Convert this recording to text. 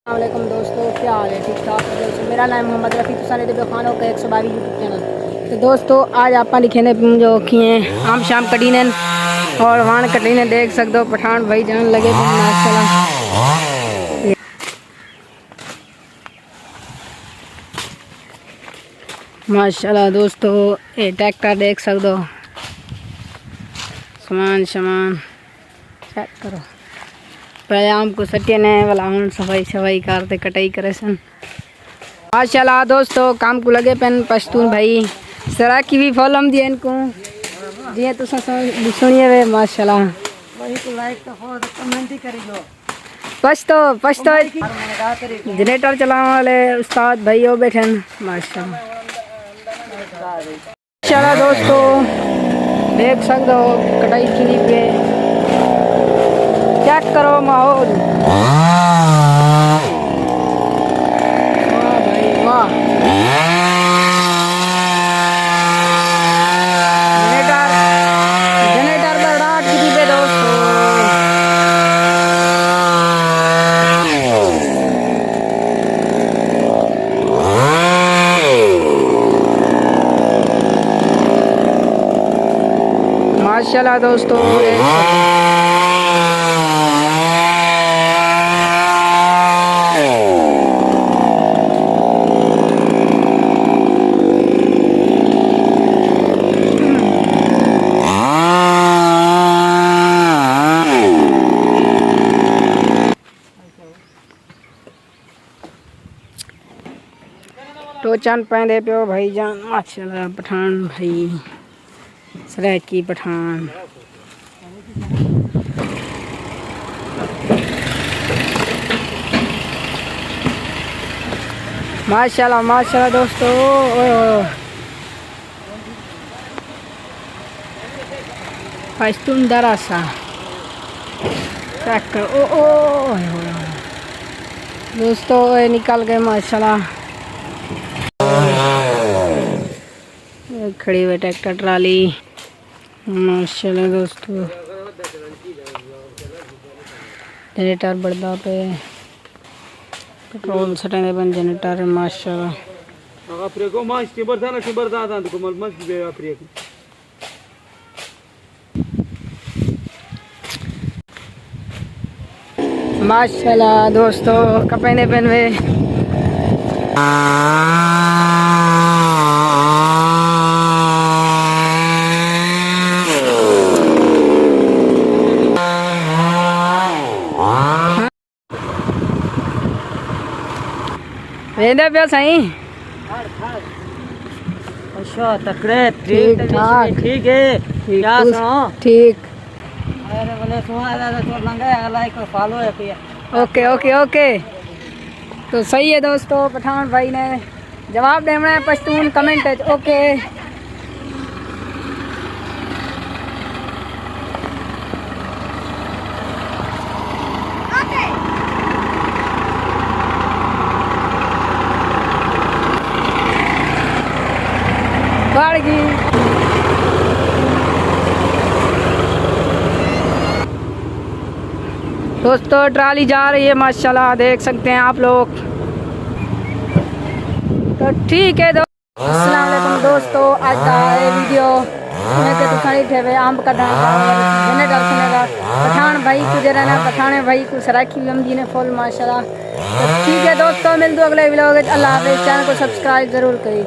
अस्सलामुअलैकुम दोस्तों, क्या हाल है? ठीक ठाक है दोस्तों। मेरा नाम मोहम्मद रफ़ी तुसाने दे खान हो 122 यूट्यूब चैनल। तो दोस्तों आज आप लिखे जो किए आम शाम कटी ने और वहाँ कटी ने देख सकते हो पठान भाई जान लगे माशाल्लाह। माशाल्लाह दोस्तों ये ट्रैक्टर देख सकते हो, सामान चेक करो। प्रायाम को सटे ने वाला हूँ सफाई करते कटाई करे सन। माशाल्लाह दोस्तों काम को लगे पेन पश्तून भाई सरा की भी फॉलोम दिए इनको जी तुम सुनिए वे माशाल्लाह पछतो जनरेटर चलाने वाले उस्ताद भाई हो बैठे माशाल्लाह दोस्तों देख सकते हो कटाई की पे चेक करो माहौल। वाह भाई वाह, जनरेटर पर रात की पे दोस्तों। माशाल्लाह दोस्तों टोचन पहने पे भाई जान माशाल्लाह पठान भाई सराय की पठान। माशाल्लाह माशाल्लाह दोस्तों पश्तून दरासा चेक कर ओ दोस्तों निकल गए माशाल्लाह। खड़ी हुई ट्रैक्टर ट्राली माशाल्लाह दोस्तों। जनरेटर बढ़ता पे पेट्रोल सटेंगे बन जनरेटर माशाल्लाह। माशाल्लाह दोस्तों कपड़े पहनवे वेंदे पे सही। अच्छा तकड़े ठीक ठीक है क्या सुनो ठीक अरे बोले सुना तो लंगा लाइक फॉलो है किया। ओके ओके ओके तो सही है दोस्तों। पठान भाई ने जवाब देना है पश्तून कमेंट है ओके। गाड़ी दोस्तों ट्राली जा रही है माशाल्लाह देख सकते हैं आप लोग। तो ठीक है अस्सलाम वालेकुम दोस्तों आज का ये वीडियो मैं तो खड़ी थे आम का जनरेटर सुनेगा पठान भाई तुझे रहना पठाने भाई को सराखी लम्बी ने फुल माशाल्लाह। तो ठीक है दोस्तों मिल दो अगले व्लॉग। अल्लाह हाफिज़। चैनल को सब्सक्राइब जरूर करिए।